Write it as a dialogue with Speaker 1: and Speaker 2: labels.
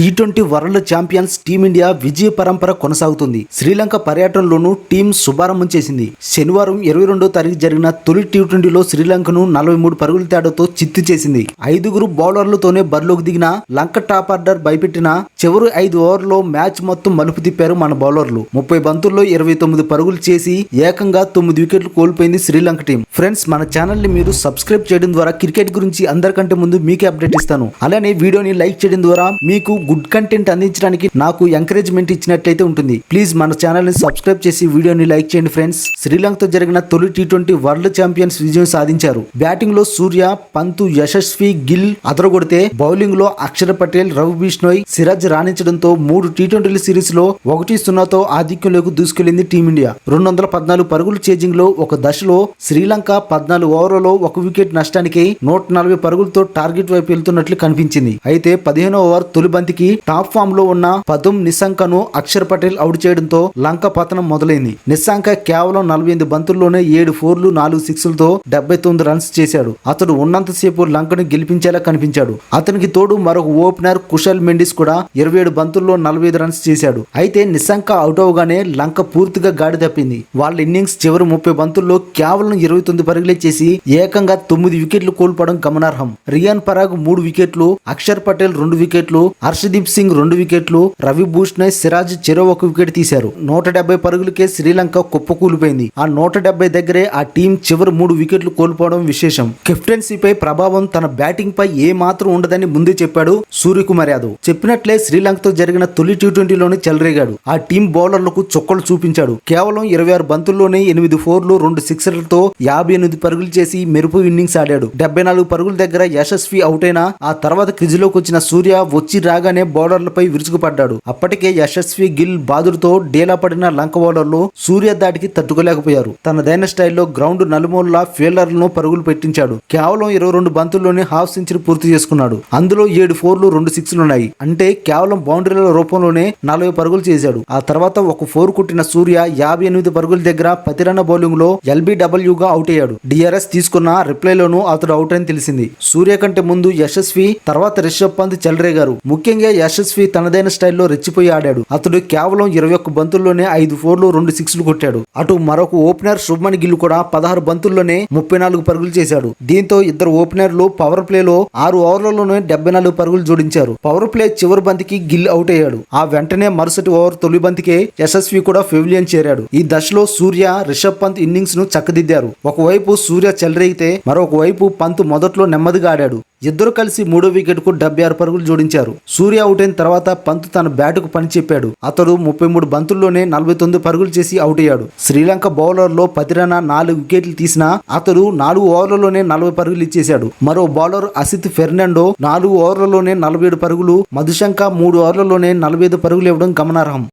Speaker 1: T20 world champions team India విజయ పరంపర కొనసాగుతుంది. Sri Lanka పర్యటనలోనూ team శుభారంభం చేసింది. శనివారం 22వ తారీఖు జరిగిన తొలి టీ20లో శ్రీలంకను 43 పరుగుల తేడాతో చిత్తు చేసింది. 5 బౌలర్లతోనే బరిలోకి దిగిన లంక టాప్ ఆర్డర్ భయపెట్టిన చివరి 5 ఓవర్లలో మ్యాచ్ మొత్తం మలుపు తిప్పారు మన బౌలర్లు. 30 బంతుల్లో 29 పరుగులు చేసి ఏకంగా 9 వికెట్లు కోల్పోయింది శ్రీలంక టీం. ఫ్రెండ్స్, మన ఛానల్ ని మీరు సబ్స్క్రైబ్ చేయడం ద్వారా క్రికెట్ గురించి అందరికంటే ముందు మీకే అప్డేట్ ఇస్తాను. అలానే వీడియోని లైక్ చేయడం ద్వారా మీకు గుడ్ కంటెంట్ అందించడానికి నాకు ఎంకరేజ్మెంట్ ఇచ్చినట్లయితే ఉంటుంది. ప్లీజ్ మన ఛానల్ ని సబ్స్క్రైబ్ చేసి వీడియోని లైక్ చేయండి. ఫ్రెండ్స్, శ్రీలంకతో జరిగిన తొలి టీ20 వరల్డ్ ఛాంపియన్స్ విజయం సాధించారు. బ్యాటింగ్ లో సూర్య, పంతు, యశస్వి, గిల్ అదరగొడితే బౌలింగ్ లో అక్షర్ పటేల్, రవి బిష్ణోయ్, సిరాజ్ రాణించడంతో 3 టీ20 సిరీస్ లో 1-0తో ఆధిక్యంలోకి దూసుకెళ్లింది టీమిండియా. 214 పరుగుల చేజింగ్ లో ఒక దశలో శ్రీలంక 14 ఓవర్లలో 1 వికెట్ నష్టానికి 140 పరుగులతో టార్గెట్ వైపు వెళ్తున్నట్లు కనిపించింది. అయితే 15వ ఓవర్ తొలి బంతికి టాప్ ఫామ్ లో ఉన్న పదుమ్ నిశాంకను అక్షర్ పటేల్ అవుట్ చేయడంతో లంక పతనం మొదలైంది. నిశాంక కేవలం 48 బంతుల్లోనే 7 4లు 4 6లతో 79 రన్స్ చేశాడు. అతడు ఉన్నంతసేపు లంకను గెలిపించేలా కనిపించాడు. అతనికి తోడు మరొక ఓపెనర్ కుశల్ మెండిస్ కూడా 27 బంతుల్లో 45 రన్స్ చేశాడు. అయితే నిశాంక అవుట్ అవగానే లంక పూర్తిగా గాడి తప్పింది. వాళ్ళ ఇన్నింగ్స్ చివరి 30 బంతుల్లో కేవలం 29 పరుగులే చేసి ఏకంగా 9 వికెట్లు కోల్పోవడం గమనార్హం. రియాన్ పరాగ్ 3 వికెట్లు, అక్షర్ పటేల్ 2 వికెట్లు, హర్షదీప్ సింగ్ 2 వికెట్లు, రవి బిష్ణోయ్, సిరాజ్ చెరో 1 వికెట్ తీశారు. 170 పరుగులకే శ్రీలంక కుప్పకూలిపోయింది. ఆ 170 దగ్గరే ఆ టీం చివరి 3 వికెట్లు కోల్పోవడం విశేషం. కెప్టెన్సీపై ప్రభావం తన బ్యాటింగ్ పై ఏ మాత్రం ఉండదని ముందే చెప్పాడు సూర్యకుమార్ యాదవ్. చెప్పినట్లే శ్రీలంకతో జరిగిన తొలి టీ20లోనే చెలరేగాడు. ఆ టీం బౌలర్లకు చుక్కలు చూపించాడు. కేవలం 26 బంతుల్లోనే 8 4లు 2 6లతో 58 పరుగులు చేసి మెరుపు ఇన్నింగ్స్ ఆడాడు. 74 పరుగుల దగ్గర యశస్వి అవుట్ అయినా ఆ తర్వాత క్రిజ్లోకి వచ్చిన సూర్య వచ్చి రాగానే బౌలర్లపై విరుచుకుపడ్డాడు. అప్పటికే యశస్వి, గిల్ బాదుడుతో డేలా పడిన లంక బౌలర్లు సూర్య దాటికి తట్టుకోలేకపోయారు. తనదైన స్టైల్లో గ్రౌండ్ నలుమూలలా ఫీల్డర్లను పరుగులు పెట్టించాడు. కేవలం 22 బంతుల్లోనే హాఫ్ సెంచరీ పూర్తి చేసుకున్నాడు. అందులో 7 4లు 2 6లున్నాయి. అంటే కేవలం బౌండరీల రూపంలోనే 40 పరుగులు చేశాడు. ఆ తర్వాత ఒక 4 కొట్టిన సూర్య 58 పరుగుల దగ్గర ప్రతిరన్న బౌలింగ్ లో LBW గా అవుట్ అయ్యాడు. DRS తీసుకున్న రిప్లైలోనూ అతడు అవుట్ అని తెలిసింది. సూర్య కంటే ముందు యశస్వి, తర్వాత రిషబ్ పంత్ చెలరేగారు. ముఖ్యంగా యశస్వి తనదైన స్టైల్లో రెచ్చిపోయి ఆడాడు. అతడు కేవలం 21 బంతుల్లోనే 5 4లు 2 6లు కొట్టాడు. అటు మరొక ఓపెనర్ శుభ్మన్ గిల్ కూడా 16 బంతుల్లోనే 34 పరుగులు చేశాడు. దీంతో ఇద్దరు ఓపెనర్లు పవర్ ప్లేలో 6 ఓవర్లలోనే 74 పరుగులు జోడించారు. పవర్ ప్లే చివరి బంతికి గిల్ అవుట్ అయ్యాడు. ఆ వెంటనే మరుసటి ఓవర్ తొలి బంతికే యశస్వి కూడా పెవిలియన్ చేరాడు. ఈ దశలో సూర్య, రిషబ్ పంత్ ఇన్నింగ్స్ ను చక్కదిద్దారు. ఒకవైపు సూర్య చెలరేగితే మరొక వైపు పంత్ మొదట్లో నెమ్మదిగా ఆడాడు. ఇద్దరు కలిసి 3వ వికెట్ కు 76 పరుగులు జోడించారు. సూర్య అవుట్ అయిన తర్వాత పంత్ తన బ్యాటుకు పని చెప్పాడు. అతడు 33 బంతుల్లోనే 49 పరుగులు చేసి అవుట్ అయ్యాడు. శ్రీలంక బౌలర్లో పతిరన 4 వికెట్లు తీసినా అతడు 4 ఓవర్లలోనే 40 పరుగులు ఇచ్చేశాడు. మరో బౌలర్ అసిత్ ఫెర్నాండో 4 ఓవర్లలోనే 47 పరుగులు, మధుశంక 3 ఓవర్లలోనే 45 పరుగులు ఇవ్వడం గమనార్హం.